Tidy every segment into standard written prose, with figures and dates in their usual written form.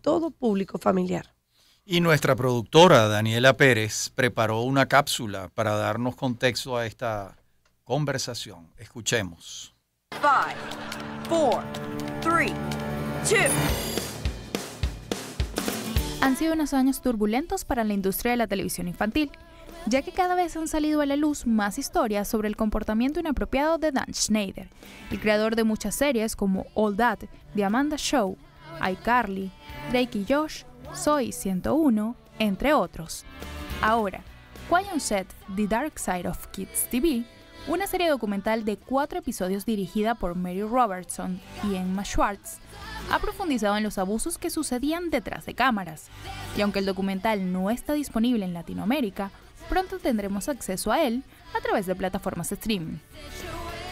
todo público familiar. Y nuestra productora, Daniela Pérez, preparó una cápsula para darnos contexto a esta conversación. Escuchemos. 5, 4, 3, 2. Han sido unos años turbulentos para la industria de la televisión infantil, ya que cada vez han salido a la luz más historias sobre el comportamiento inapropiado de Dan Schneider, el creador de muchas series como All That, The Amanda Show, iCarly, Drake y Josh, Soy 101, entre otros. Ahora, Quiet on Set, The Dark Side of Kids TV, una serie documental de 4 episodios dirigida por Mary Robertson y Emma Schwartz, ha profundizado en los abusos que sucedían detrás de cámaras. Y aunque el documental no está disponible en Latinoamérica, pronto tendremos acceso a él a través de plataformas de streaming.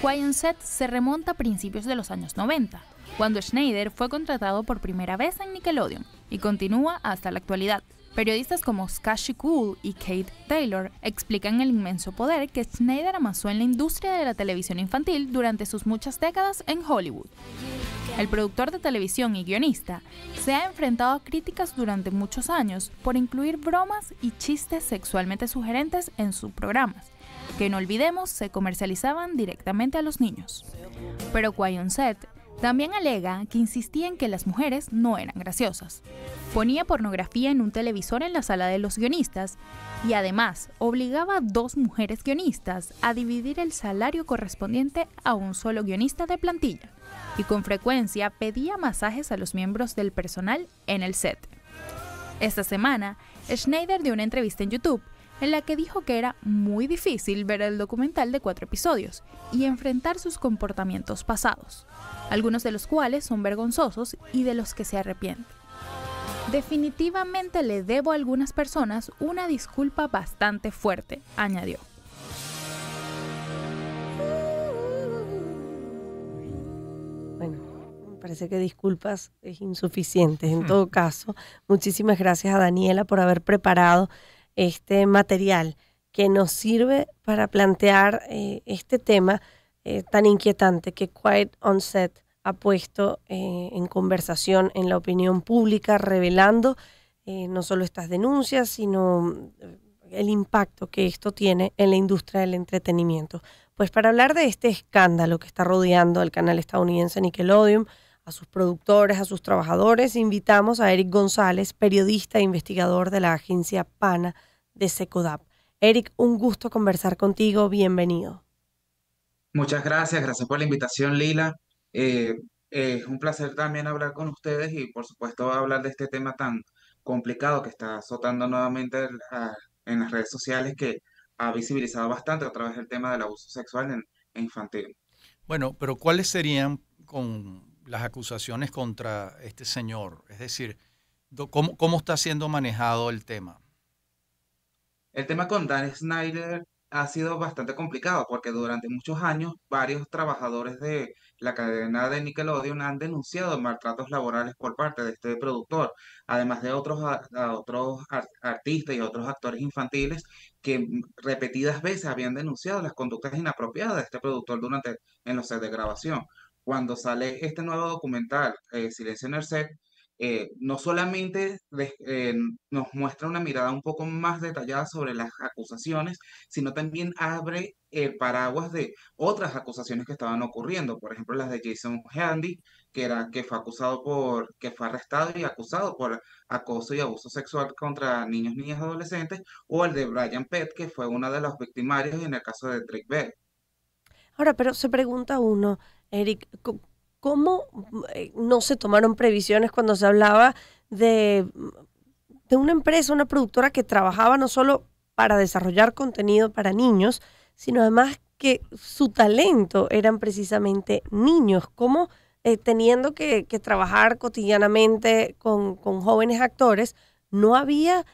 Quiet on Set se remonta a principios de los años 90, cuando Schneider fue contratado por primera vez en Nickelodeon, y continúa hasta la actualidad. Periodistas como Skashi Cool y Kate Taylor explican el inmenso poder que Schneider amasó en la industria de la televisión infantil durante sus muchas décadas en Hollywood. El productor de televisión y guionista se ha enfrentado a críticas durante muchos años por incluir bromas y chistes sexualmente sugerentes en sus programas, que no olvidemos se comercializaban directamente a los niños. Pero Quiet on Set también alega que insistía en que las mujeres no eran graciosas. Ponía pornografía en un televisor en la sala de los guionistas y además obligaba a 2 mujeres guionistas a dividir el salario correspondiente a un solo guionista de plantilla, y con frecuencia pedía masajes a los miembros del personal en el set. Esta semana, Schneider dio una entrevista en YouTube en la que dijo que era muy difícil ver el documental de 4 episodios y enfrentar sus comportamientos pasados, algunos de los cuales son vergonzosos y de los que se arrepiente. Definitivamente le debo a algunas personas una disculpa bastante fuerte, añadió. Bueno, me parece que disculpas es insuficiente. En todo caso, muchísimas gracias a Daniela por haber preparado este material que nos sirve para plantear este tema tan inquietante que Quiet on Set ha puesto en conversación en la opinión pública, revelando no solo estas denuncias, sino el impacto que esto tiene en la industria del entretenimiento. Pues para hablar de este escándalo que está rodeando al canal estadounidense Nickelodeon, a sus productores, a sus trabajadores, invitamos a Eric González, periodista e investigador de la agencia PANA de Secodap. Eric, un gusto conversar contigo, bienvenido. Muchas gracias, gracias por la invitación, Lila. Es un placer también hablar con ustedes y por supuesto hablar de este tema tan complicado que está azotando nuevamente en las redes sociales, que ha visibilizado bastante a través del tema del abuso sexual en infantil. Bueno, pero ¿cuáles serían con las acusaciones contra este señor? Es decir, ¿cómo está siendo manejado el tema? El tema con Dan Snyder ha sido bastante complicado porque durante muchos años varios trabajadores de la cadena de Nickelodeon han denunciado maltratos laborales por parte de este productor, además de otros artistas y otros actores infantiles que repetidas veces habían denunciado las conductas inapropiadas de este productor en los sets de grabación. Cuando sale este nuevo documental, Silencio en el Set, no solamente nos muestra una mirada un poco más detallada sobre las acusaciones, sino también abre el paraguas de otras acusaciones que estaban ocurriendo. Por ejemplo, las de Jason Handy, que fue arrestado y acusado por acoso y abuso sexual contra niños, niñas y adolescentes, o el de Brian Pett, que fue una de los victimarios en el caso de Drake Bell. Ahora, pero se pregunta uno, Eric, ¿cómo no se tomaron previsiones cuando se hablaba de una empresa, una productora que trabajaba no solo para desarrollar contenido para niños, sino además que su talento eran precisamente niños? ¿Cómo teniendo que trabajar cotidianamente con jóvenes actores, no había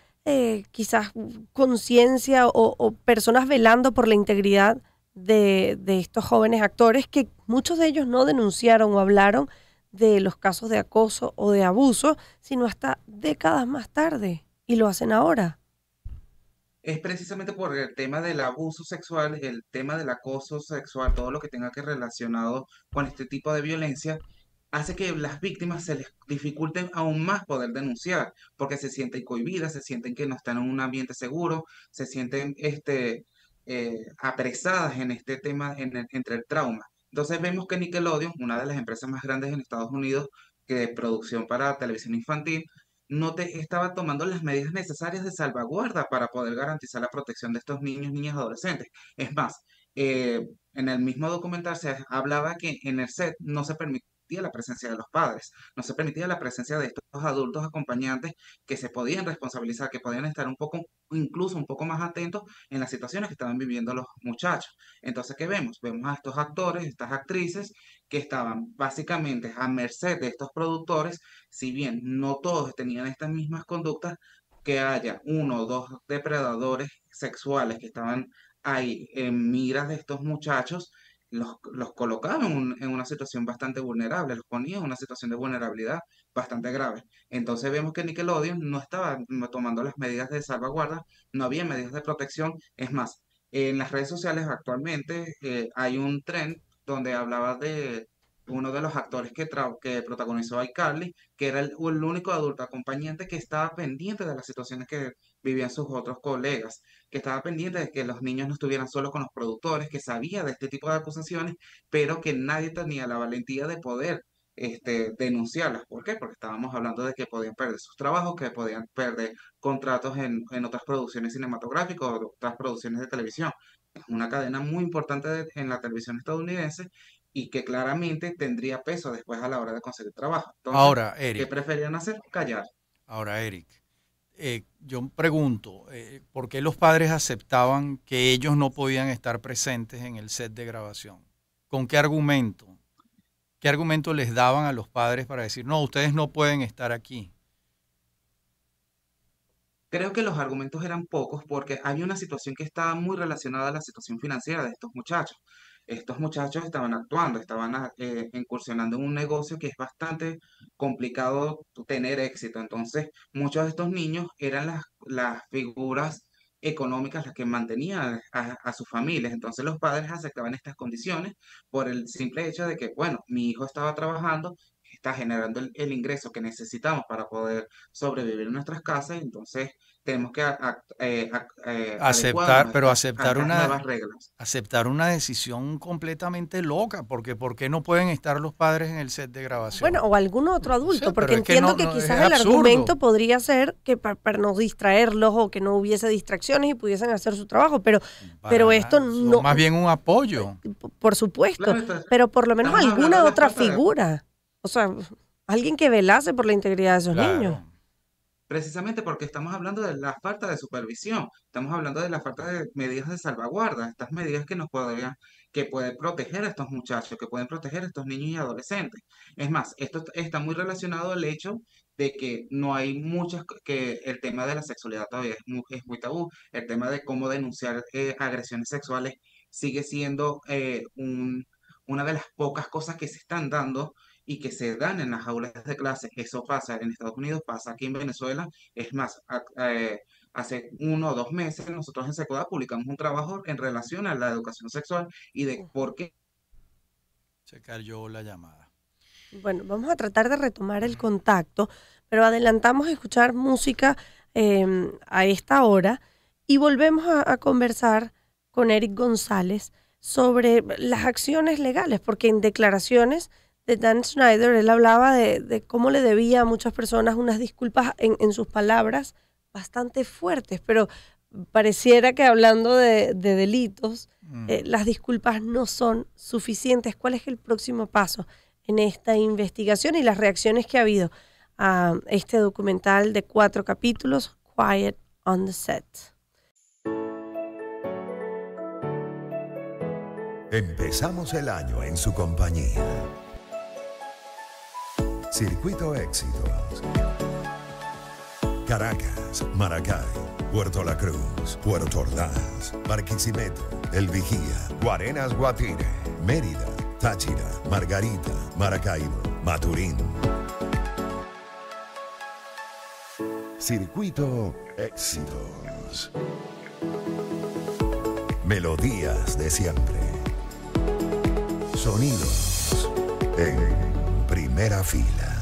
quizás conciencia o personas velando por la integridad de estos jóvenes actores, que muchos de ellos no denunciaron o hablaron de los casos de acoso o de abuso, sino hasta décadas más tarde, y lo hacen ahora? Es precisamente por el tema del abuso sexual, el tema del acoso sexual, todo lo que tenga que relacionado con este tipo de violencia, hace que las víctimas se les dificulte aún más poder denunciar, porque se sienten cohibidas, se sienten que no están en un ambiente seguro, se sienten apresadas en este tema, entre el trauma. Entonces vemos que Nickelodeon, una de las empresas más grandes en Estados Unidos que de producción para televisión infantil, no te estaba tomando las medidas necesarias de salvaguarda para poder garantizar la protección de estos niños, niñas y adolescentes. Es más, en el mismo documental se hablaba que en el set no se permitía la presencia de los padres, no se permitía la presencia de estos adultos acompañantes que se podían responsabilizar, que podían estar un poco, incluso un poco más atentos en las situaciones que estaban viviendo los muchachos. Entonces, ¿qué vemos? Vemos a estos actores, estas actrices que estaban básicamente a merced de estos productores, si bien no todos tenían estas mismas conductas, que haya uno o dos depredadores sexuales que estaban ahí en miras de estos muchachos, los colocaban en una situación bastante vulnerable, los ponía en una situación de vulnerabilidad bastante grave. Entonces vemos que Nickelodeon no estaba tomando las medidas de salvaguarda, no había medidas de protección. Es más, en las redes sociales actualmente hay un trend donde hablaba de uno de los actores que protagonizó a iCarly, que era el único adulto acompañante que estaba pendiente de las situaciones que vivían sus otros colegas, que estaba pendiente de que los niños no estuvieran solos con los productores, que sabía de este tipo de acusaciones, pero que nadie tenía la valentía de poder denunciarlas. ¿Por qué? Porque estábamos hablando de que podían perder sus trabajos, que podían perder contratos en otras producciones cinematográficas o otras producciones de televisión. Es una cadena muy importante en la televisión estadounidense y que claramente tendría peso después a la hora de conseguir trabajo. Entonces, Ahora, ¿qué Eric, preferían hacer? Callar. ahora, Eric, yo pregunto, ¿por qué los padres aceptaban que ellos no podían estar presentes en el set de grabación? ¿Con qué argumento? ¿Qué argumento les daban a los padres para decir, no, ustedes no pueden estar aquí? Creo que los argumentos eran pocos porque había una situación que estaba muy relacionada a la situación financiera de estos muchachos. Estos muchachos estaban actuando, estaban incursionando en un negocio que es bastante complicado tener éxito. Entonces, muchos de estos niños eran las figuras económicas las que mantenían a sus familias. Entonces, los padres aceptaban estas condiciones por el simple hecho de que, bueno, mi hijo estaba trabajando, está generando el ingreso que necesitamos para poder sobrevivir en nuestras casas, entonces tenemos que Aceptar, adecuarnos pero a estas nuevas reglas. aceptar una decisión completamente loca, porque ¿por qué no pueden estar los padres en el set de grabación? Bueno, o algún otro adulto, Sí, porque pero es que entiendo que no, es quizás el absurdo. argumento podría ser que para no distraerlos o que no hubiese distracciones y pudiesen hacer su trabajo, pero Para esto nada, son no, más bien un apoyo. por supuesto, Claro, entonces, pero por lo menos estamos hablando alguna de la otra falta de, figura, o sea, alguien que velase por la integridad de esos niños. Claro. precisamente porque estamos hablando de la falta de supervisión, estamos hablando de la falta de medidas de salvaguarda, estas medidas que que pueden proteger a estos muchachos, que pueden proteger a estos niños y adolescentes. Es más, esto está muy relacionado al hecho de que no hay que el tema de la sexualidad todavía es muy tabú, el tema de cómo denunciar agresiones sexuales sigue siendo una de las pocas cosas que se están dando y que se dan en las aulas de clase. Eso pasa en Estados Unidos, pasa aquí en Venezuela. Es más, hace 1 o 2 meses nosotros en Secoda publicamos un trabajo en relación a la educación sexual y de por qué. Se cayó la llamada. Bueno, vamos a tratar de retomar el contacto, pero adelantamos a escuchar música a esta hora y volvemos a conversar con Eric González sobre las acciones legales, porque en declaraciones de Dan Schneider él hablaba de cómo le debía a muchas personas unas disculpas en sus palabras bastante fuertes, pero pareciera que hablando de delitos, las disculpas no son suficientes. ¿Cuál es el próximo paso en esta investigación y las reacciones que ha habido a este documental de 4 capítulos, Quiet on the Set? Empezamos el año en su compañía. Circuito Éxitos. Caracas, Maracay, Puerto La Cruz, Puerto Ordaz, Barquisimeto, El Vigía, Guarenas, Guatire, Mérida, Táchira, Margarita, Maracaibo, Maturín. Circuito Éxitos. Melodías de siempre. Sonidos en primera. primera fila.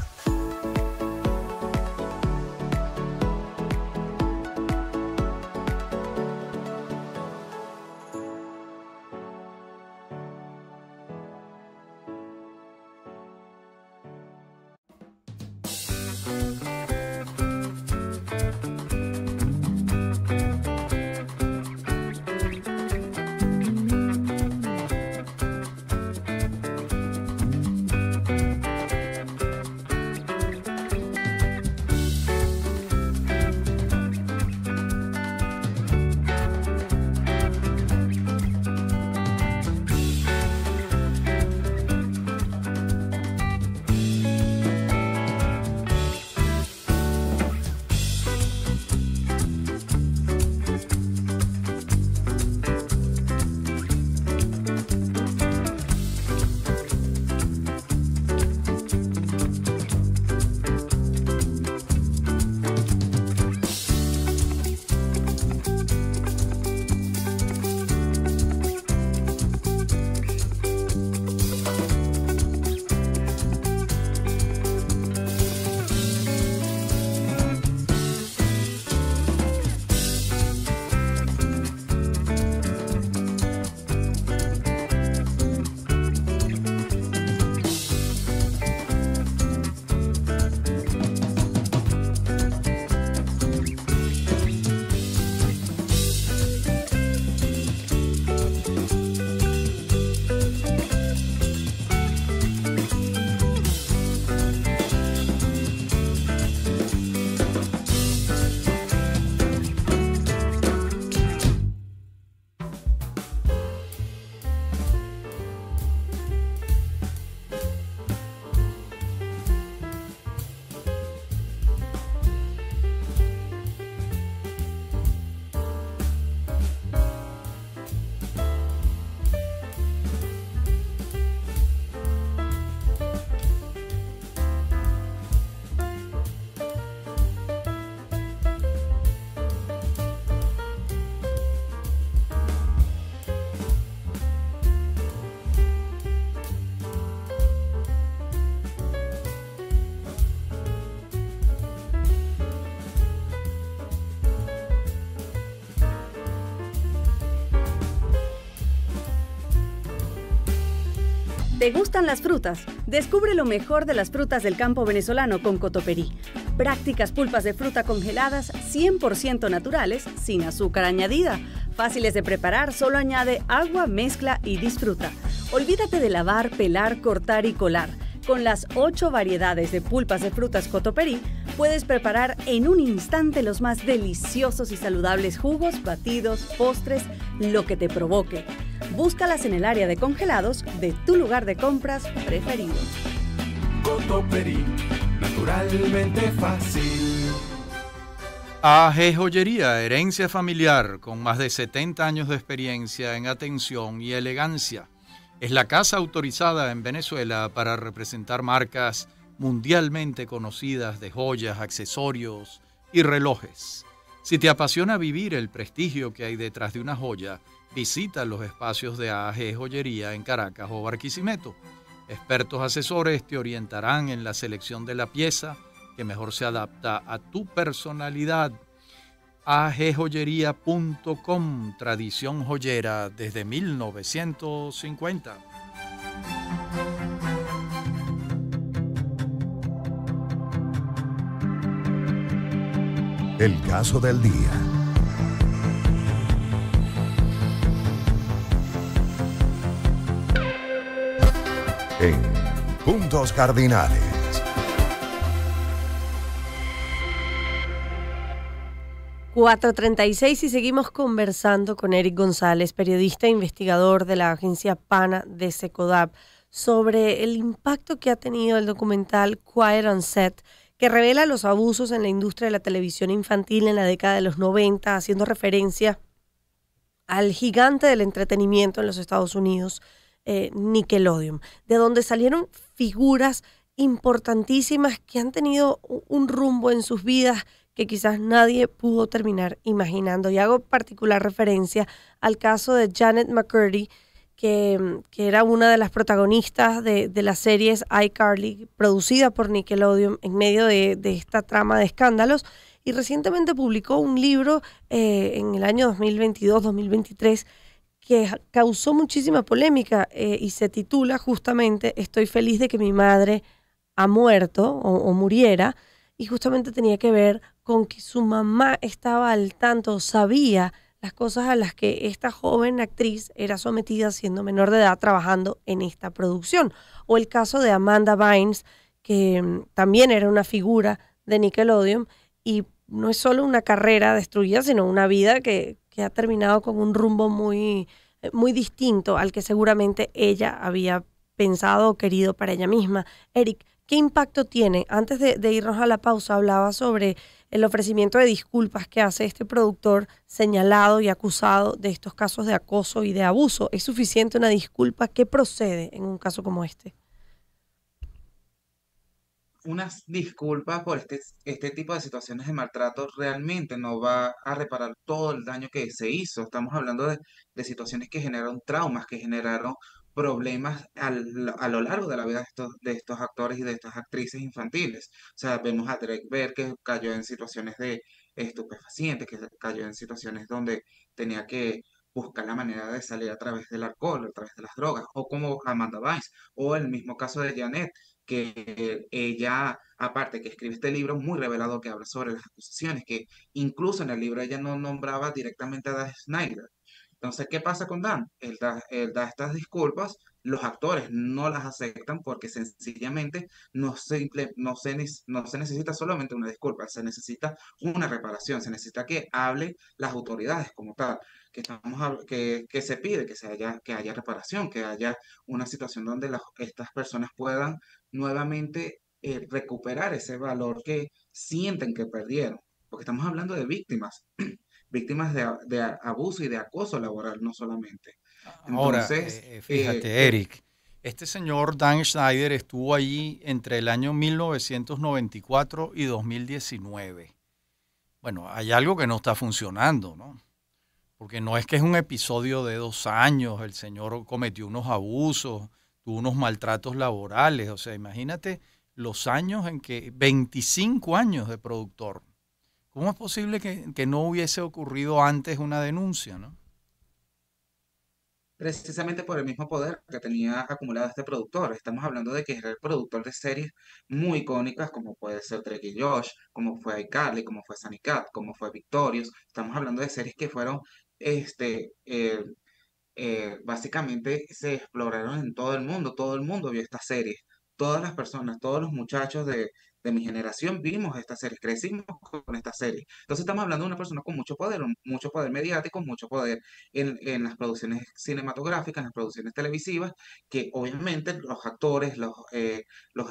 ¿Te gustan las frutas? Descubre lo mejor de las frutas del campo venezolano con Cotoperí. Prácticas pulpas de fruta congeladas 100% naturales, sin azúcar añadida. Fáciles de preparar, solo añade agua, mezcla y disfruta. Olvídate de lavar, pelar, cortar y colar. Con las 8 variedades de pulpas de frutas Cotoperí, puedes preparar en un instante los más deliciosos y saludables jugos, batidos, postres, lo que te provoque. Búscalas en el área de congelados de tu lugar de compras preferido. Cotoperí, naturalmente fácil. AG Joyería, herencia familiar con más de 70 años de experiencia en atención y elegancia. Es la casa autorizada en Venezuela para representar marcas mundialmente conocidas de joyas, accesorios y relojes. Si te apasiona vivir el prestigio que hay detrás de una joya, visita los espacios de AG Joyería en Caracas o Barquisimeto. Expertos asesores te orientarán en la selección de la pieza que mejor se adapta a tu personalidad. agjoyería.com, tradición joyera desde 1950. El caso del día. En Puntos Cardinales. (4:36) y seguimos conversando con Eric González, periodista e investigador de la agencia PANA de Secodap, sobre el impacto que ha tenido el documental Quiet on Set, que revela los abusos en la industria de la televisión infantil en la década de los 90, haciendo referencia al gigante del entretenimiento en los Estados Unidos, Nickelodeon, de donde salieron figuras importantísimas que han tenido un rumbo en sus vidas que quizás nadie pudo terminar imaginando. Y hago particular referencia al caso de Janet McCurdy, que era una de las protagonistas de las series iCarly, producida por Nickelodeon en medio de esta trama de escándalos, y recientemente publicó un libro en el año 2022-2023 que causó muchísima polémica y se titula justamente Estoy feliz de que mi madre ha muerto o muriera, y justamente tenía que ver con que su mamá estaba al tanto, sabía las cosas a las que esta joven actriz era sometida siendo menor de edad trabajando en esta producción. O el caso de Amanda Bynes, que también era una figura de Nickelodeon, y no es solo una carrera destruida, sino una vida que ha terminado con un rumbo muy distinto al que seguramente ella había pensado o querido para ella misma. Eric, ¿qué impacto tiene? Antes de irnos a la pausa, hablaba sobre el ofrecimiento de disculpas que hace este productor señalado y acusado de estos casos de acoso y de abuso. ¿Es suficiente una disculpa? ¿Qué procede en un caso como este? Unas disculpas por este tipo de situaciones de maltrato realmente no va a reparar todo el daño que se hizo. Estamos hablando de situaciones que generaron traumas, que generaron problemas a lo largo de la vida de estos actores y de estas actrices infantiles. O sea, vemos a Drake Bell que cayó en situaciones de estupefacientes, que cayó en situaciones donde tenía que buscar la manera de salir a través del alcohol, a través de las drogas, o como Amanda Bynes, o el mismo caso de Janet, que ella, aparte que escribe este libro muy revelador que habla sobre las acusaciones, que incluso en el libro ella no nombraba directamente a Dan Snyder. Entonces, ¿qué pasa con Dan? Él da estas disculpas, los actores no las aceptan porque sencillamente no se necesita solamente una disculpa, se necesita una reparación, se necesita que hable las autoridades como tal, que se pide que haya reparación, que haya una situación donde estas personas puedan nuevamente recuperar ese valor que sienten que perdieron, porque estamos hablando de víctimas, víctimas de abuso y de acoso laboral, no solamente. Ahora, Entonces, fíjate, Eric, este señor Dan Schneider estuvo allí entre el año 1994 y 2019. Bueno, hay algo que no está funcionando, ¿no? Porque no es que es un episodio de 2 años, el señor cometió unos abusos, tuvo unos maltratos laborales, o sea, imagínate los años 25 años de productor. ¿Cómo es posible que no hubiese ocurrido antes una denuncia, no? precisamente por el mismo poder que tenía acumulado este productor. Estamos hablando de que era el productor de series muy icónicas, como puede ser Drake y Josh, como fue iCarly, como fue Sunny Cat, como fue Victorious. Estamos hablando de series que fueron, este, básicamente se exploraron en todo el mundo vio estas series. Todas las personas, todos los muchachos de mi generación vimos estas series, crecimos con estas series. Entonces estamos hablando de una persona con mucho poder mediático, mucho poder en las producciones cinematográficas, en las producciones televisivas, que obviamente los actores, los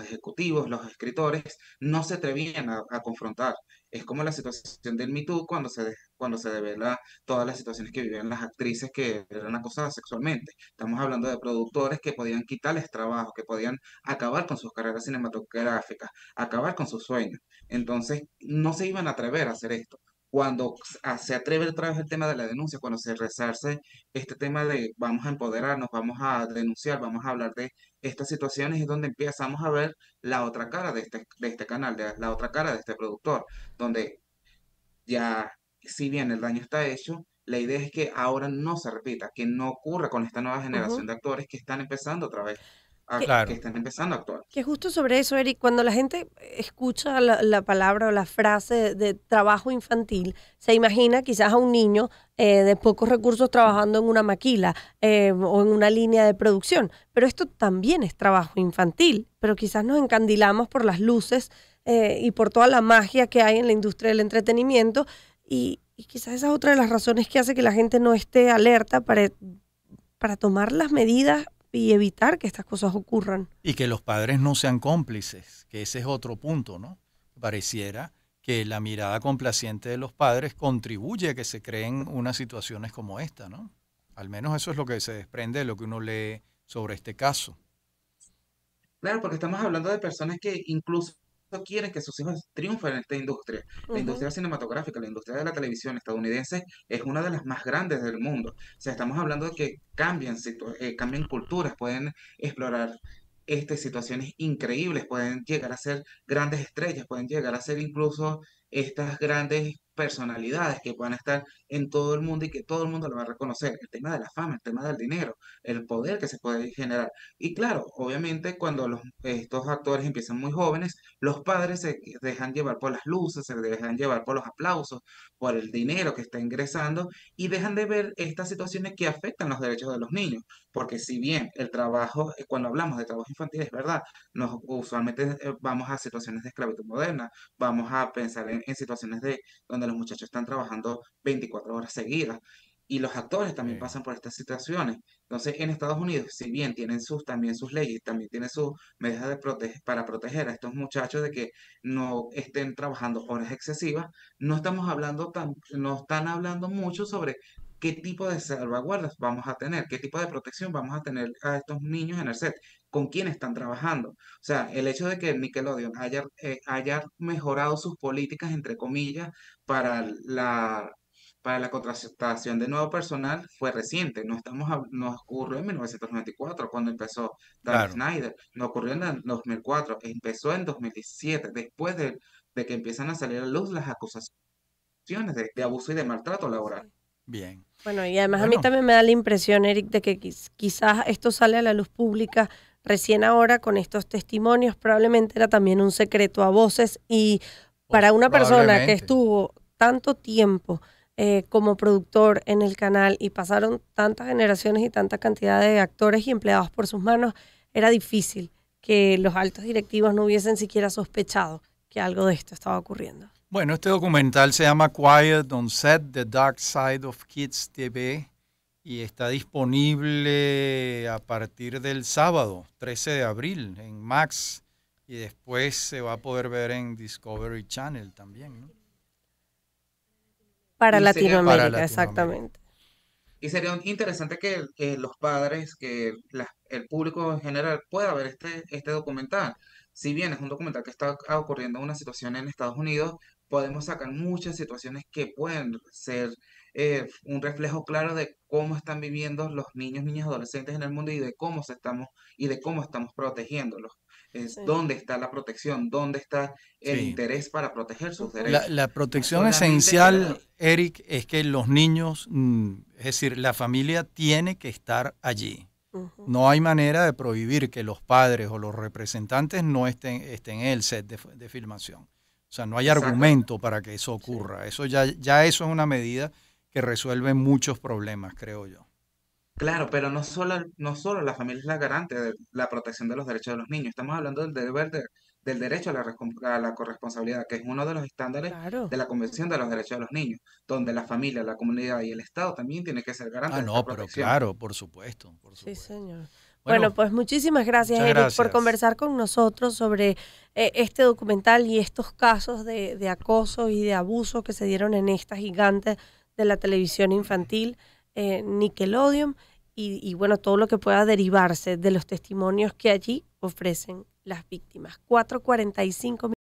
ejecutivos, los escritores no se atrevían a confrontar. Es como la situación del Me Too cuando se devela todas las situaciones que vivían las actrices que eran acosadas sexualmente. Estamos hablando de productores que podían quitarles trabajo, que podían acabar con sus carreras cinematográficas, acabar con sus sueños. Entonces, no se iban a atrever a hacer esto. Cuando se atreve otra vez el tema de la denuncia, cuando se resarce este tema de vamos a empoderarnos, vamos a denunciar, vamos a hablar de estas situaciones, es donde empezamos a ver la otra cara de este canal, la otra cara de este productor, donde ya, si bien el daño está hecho, la idea es que ahora no se repita, que no ocurra con esta nueva generación Ujú. de actores que están empezando otra vez, que Claro. están empezando a actuar. Que justo sobre eso, Eric, cuando la gente escucha la palabra o la frase de trabajo infantil, se imagina quizás a un niño de pocos recursos trabajando en una maquila o en una línea de producción. Pero esto también es trabajo infantil, pero quizás nos encandilamos por las luces y por toda la magia que hay en la industria del entretenimiento, y quizás esa es otra de las razones que hace que la gente no esté alerta para tomar las medidas y evitar que estas cosas ocurran. Y que los padres no sean cómplices, que ese es otro punto, ¿no? Pareciera que la mirada complaciente de los padres contribuye a que se creen unas situaciones como esta, ¿no? Al menos eso es lo que se desprende de lo que uno lee sobre este caso. Claro, porque estamos hablando de personas que incluso quieren que sus hijos triunfen en esta industria. La industria cinematográfica, la industria de la televisión estadounidense es una de las más grandes del mundo. O sea, estamos hablando de que cambian culturas, pueden explorar situaciones increíbles, pueden llegar a ser grandes estrellas, pueden llegar a ser incluso estas grandes personalidades que puedan estar en todo el mundo y que todo el mundo lo va a reconocer. El tema de la fama, el tema del dinero, el poder que se puede generar. Y claro, obviamente cuando estos actores empiezan muy jóvenes, los padres se dejan llevar por las luces, se dejan llevar por los aplausos, por el dinero que está ingresando y dejan de ver estas situaciones que afectan los derechos de los niños. Porque si bien el trabajo, cuando hablamos de trabajo infantil, es verdad, usualmente vamos a situaciones de esclavitud moderna, vamos a pensar en situaciones donde los muchachos están trabajando 24 horas seguidas. Y los actores también Sí. pasan por estas situaciones. Entonces, en Estados Unidos, si bien tienen también sus leyes, también tienen sus medidas para proteger a estos muchachos de que no estén trabajando horas excesivas, no están hablando mucho sobre qué tipo de salvaguardas vamos a tener, qué tipo de protección vamos a tener a estos niños en el set, con quién están trabajando. O sea, el hecho de que Nickelodeon haya mejorado sus políticas, entre comillas, para la contratación de nuevo personal fue reciente. No ocurrió en 1994 cuando empezó Dan Claro. Snyder, no ocurrió en el 2004, empezó en 2017, después de que empiezan a salir a la luz las acusaciones de abuso y de maltrato laboral. Bien. Bueno, y además a mí Bueno, también me da la impresión, Eric, de que quizás esto sale a la luz pública recién ahora con estos testimonios. Probablemente era también un secreto a voces y para una persona que probablemente. estuvo tanto tiempo como productor en el canal y pasaron tantas generaciones y tanta cantidad de actores y empleados por sus manos, era difícil que los altos directivos no hubiesen siquiera sospechado que algo de esto estaba ocurriendo. Bueno, este documental se llama Quiet on Set, The Dark Side of Kids TV y está disponible a partir del sábado, 13 de abril, en Max, y después se va a poder ver en Discovery Channel también, ¿no? Para Y sería- Latinoamérica, Para Latinoamérica. exactamente. Y sería interesante que los padres, el público en general pueda ver este documental. Si bien es un documental que está ocurriendo una situación en Estados Unidos, podemos sacar muchas situaciones que pueden ser un reflejo claro de cómo están viviendo los niños, niñas, adolescentes en el mundo y de cómo estamos protegiéndolos. Sí. ¿Dónde está la protección? ¿Dónde está el Sí. interés para proteger sus Ujú. derechos? La No protección solamente esencial, Eric, es que los niños, es decir, la familia tiene que estar allí. Ujú. No hay manera de prohibir que los padres o los representantes no estén en el set de filmación. O sea, no hay Exacto. argumento para que eso ocurra. Eso ya eso es una medida que resuelve muchos problemas, creo yo. Claro, pero no solo la familia es la garante de la protección de los derechos de los niños. Estamos hablando del derecho a la corresponsabilidad, que es uno de los estándares Claro. de la Convención de los Derechos de los Niños, donde la familia, la comunidad y el Estado también tienen que ser garantes Ah, de esta no, pero protección. claro, por supuesto. Sí, señor. Bueno, Bueno, pues muchísimas gracias, muchas Eric, por gracias. conversar con nosotros sobre este documental y estos casos de acoso y de abuso que se dieron en esta gigante de la televisión infantil, Nickelodeon, y bueno, todo lo que pueda derivarse de los testimonios que allí ofrecen las víctimas. 4:45